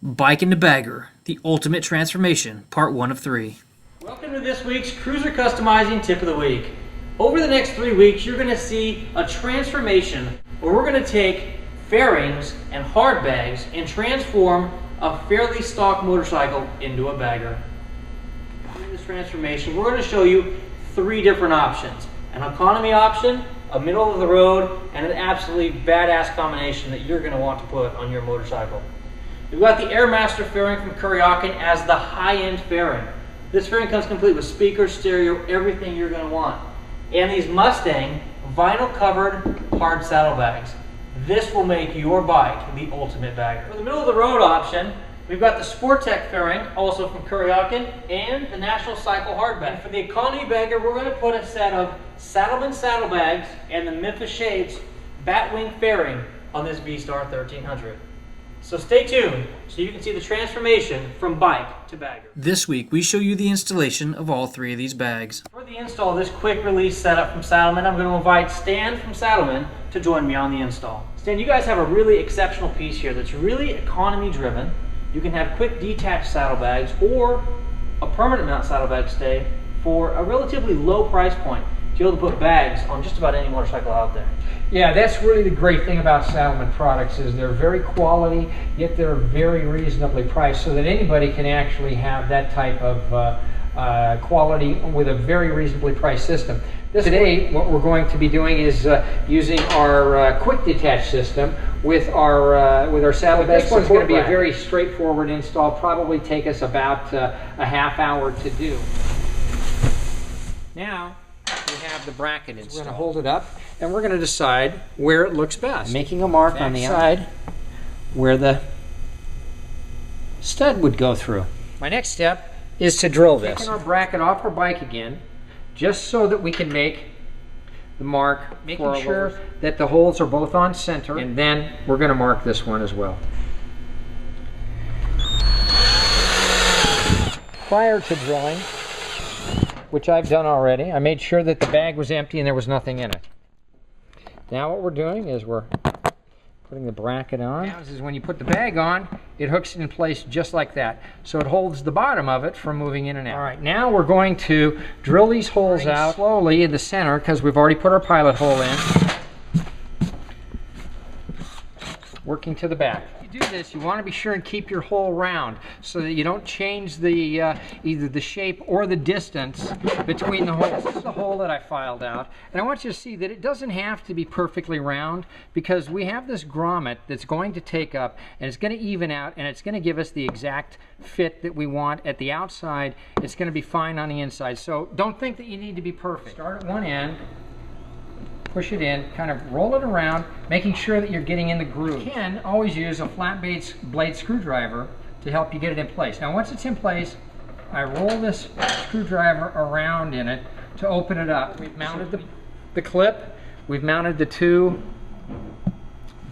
Bike into Bagger, the ultimate transformation, part 1 of 3. Welcome to this week's Cruiser Customizing Tip of the Week. Over the next 3 weeks, you're going to see a transformation where we're going to take fairings and hard bags and transform a fairly stock motorcycle into a bagger. In this transformation, we're going to show you 3 different options. An economy option, a middle of the road, and an absolutely badass combination that you're going to want to put on your motorcycle. We've got the Airmaster Fairing from Kuryakyn as the high-end fairing. This fairing comes complete with speakers, stereo, everything you're going to want. And these Mustang vinyl covered hard saddlebags. This will make your bike the ultimate bagger. For the middle of the road option, we've got the Sportech fairing, also from Kuryakyn, and the National Cycle hardbag. And for the economy bagger, we're going to put a set of Saddleman Saddlebags and the Memphis Shades Batwing fairing on this V-Star 1300. So stay tuned so you can see the transformation from bike to bagger. This week, we show you the installation of all 3 of these bags. For the install of this quick release setup from Saddleman, I'm going to invite Stan from Saddleman to join me on the install. Stan, you guys have a really exceptional piece here that's really economy driven. You can have quick detach saddlebags or a permanent mount saddlebag stay for a relatively low price point to be able to put bags on just about any motorcycle out there. Yeah, that's really the great thing about Saddleman products is they're very quality, yet they're very reasonably priced so that anybody can actually have that type of quality with a very reasonably priced system. Today, what we're going to be doing is using our quick detach system with our saddlebags. This one's going to be a very straightforward install, probably take us about a half hour to do. Now, we have the bracket installed. We're going to hold it up and we're going to decide where it looks best. Making a mark on the outside where the stud would go through. My next step is to drill this. Taking our bracket off our bike again, just so that we can make the mark, making sure that the holes are both on center, and then we're going to mark this one as well. Prior to drilling, which I've done already, I made sure that the bag was empty and there was nothing in it. Now what we're doing is we're putting the bracket on. Now, this is when you put the bag on, it hooks in place just like that. So it holds the bottom of it from moving in and out. All right, now we're going to drill these holes out slowly in the center because we've already put our pilot hole in. Working to the back. Do this, you want to be sure and keep your hole round so that you don't change the either the shape or the distance between the holes. This is the hole that I filed out, and I want you to see that it doesn't have to be perfectly round because we have this grommet that's going to take up and it's going to even out and it's going to give us the exact fit that we want at the outside. It's going to be fine on the inside, so don't think that you need to be perfect. Start at one end, push it in, kind of roll it around, making sure that you're getting in the groove. You can always use a flat blade screwdriver to help you get it in place. Now once it's in place, I roll this screwdriver around in it to open it up. We've mounted the clip, we've mounted the 2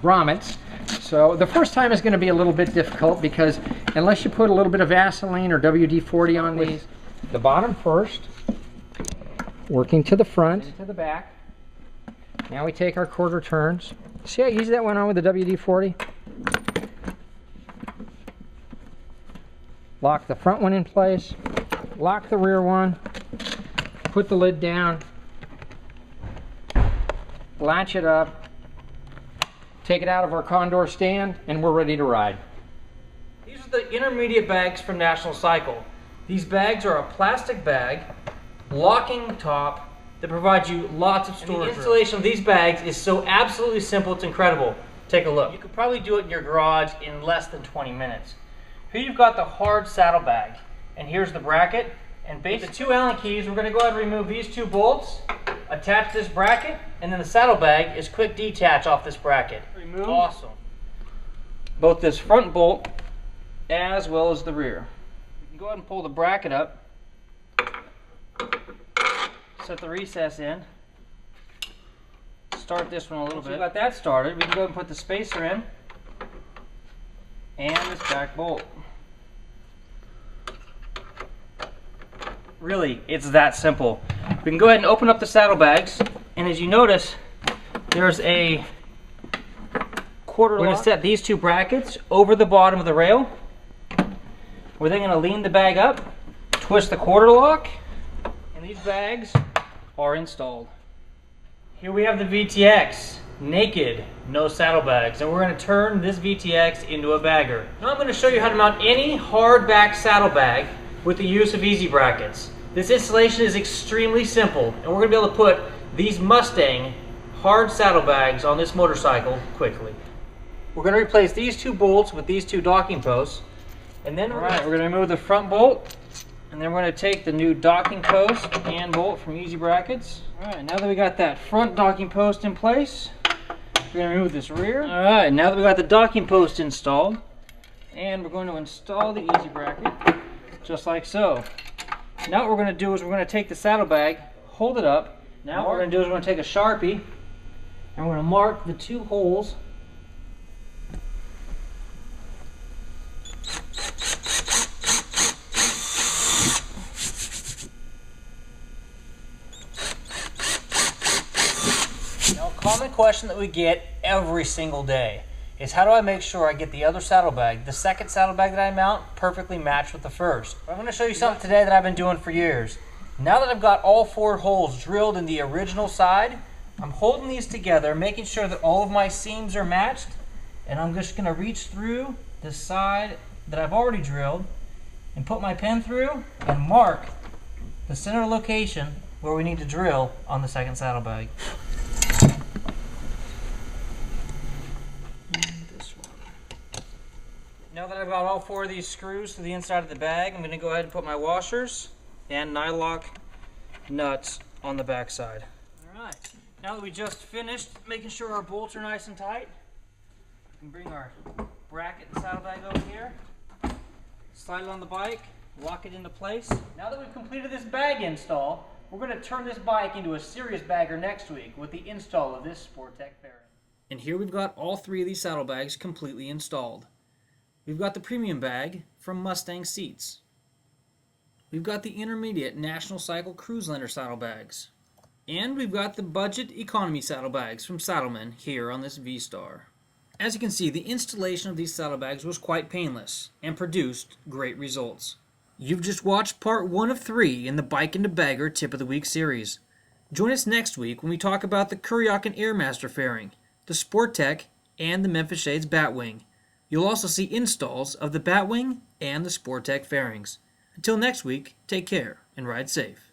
grommets. So the first time is going to be a little bit difficult because unless you put a little bit of Vaseline or WD-40 on these, the bottom first, working to the front, and to the back. Now we take our quarter turns. See how easy that went on with the WD-40? Lock the front one in place, lock the rear one, put the lid down, latch it up, take it out of our condor stand, and we're ready to ride. These are the intermediate bags from National Cycle. These bags are a plastic bag, locking top, that provides you lots of storage. And the installation of these bags is so absolutely simple, it's incredible. Take a look. You could probably do it in your garage in less than 20 minutes. Here you've got the hard saddlebag, and here's the bracket. And basically the 2 Allen keys, we're going to go ahead and remove these 2 bolts, attach this bracket, and then the saddlebag is quick detach off this bracket. Remove. Awesome. Both this front bolt as well as the rear. You can go ahead and pull the bracket up. Set the recess in. Start this one a little bit. So we got that started. We can go ahead and put the spacer in and this back bolt. Really, it's that simple. We can go ahead and open up the saddlebags, and as you notice, there's a quarter lock. We're going to set these 2 brackets over the bottom of the rail, We're then going to lean the bag up, twist the quarter lock, and these bags are installed. Here we have the VTX, naked, no saddlebags, and we're going to turn this VTX into a bagger. Now I'm going to show you how to mount any hardback saddlebag with the use of easy brackets. This installation is extremely simple, and we're going to be able to put these Mustang hard saddlebags on this motorcycle quickly. We're going to replace these two bolts with these two docking posts, and then we're going to remove the front bolt, and then we're going to take the new docking post and bolt from easy brackets. Alright, now that we got that front docking post in place, we're going to remove this rear. Alright, now that we got the docking post installed, and we're going to install the easy bracket, just like so. Now what we're going to do is we're going to take the saddlebag, hold it up. Now what we're going to do is we're going to take a Sharpie, and we're going to mark the two holes. Now a common question that we get every single day is how do I make sure I get the other saddlebag, the second saddlebag that I mount, perfectly matched with the first. I'm going to show you something today that I've been doing for years. Now that I've got all 4 holes drilled in the original side, I'm holding these together, making sure that all of my seams are matched, and I'm just going to reach through the side that I've already drilled and put my pen through and mark the center location where we need to drill on the second saddlebag. Now that I've got all 4 of these screws to the inside of the bag, I'm going to go ahead and put my washers and nylock nuts on the back side. Alright, now that we just finished making sure our bolts are nice and tight, we can bring our bracket and saddlebag over here, slide it on the bike, lock it into place. Now that we've completed this bag install, we're going to turn this bike into a serious bagger next week with the install of this Sportech fairing. And here we've got all 3 of these saddlebags completely installed. We've got the premium bag from Mustang Seats. We've got the intermediate National Cycle cruiseliner saddlebags. And we've got the budget economy saddlebags from Saddleman here on this V-Star. As you can see, the installation of these saddlebags was quite painless and produced great results. You've just watched part 1 of 3 in the Bike into Bagger Tip of the Week series. Join us next week when we talk about the Kuryakyn Airmaster Fairing, the Sportech, and the Memphis Shades Batwing. You'll also see installs of the Batwing and the Sportech fairings. Until next week, take care and ride safe.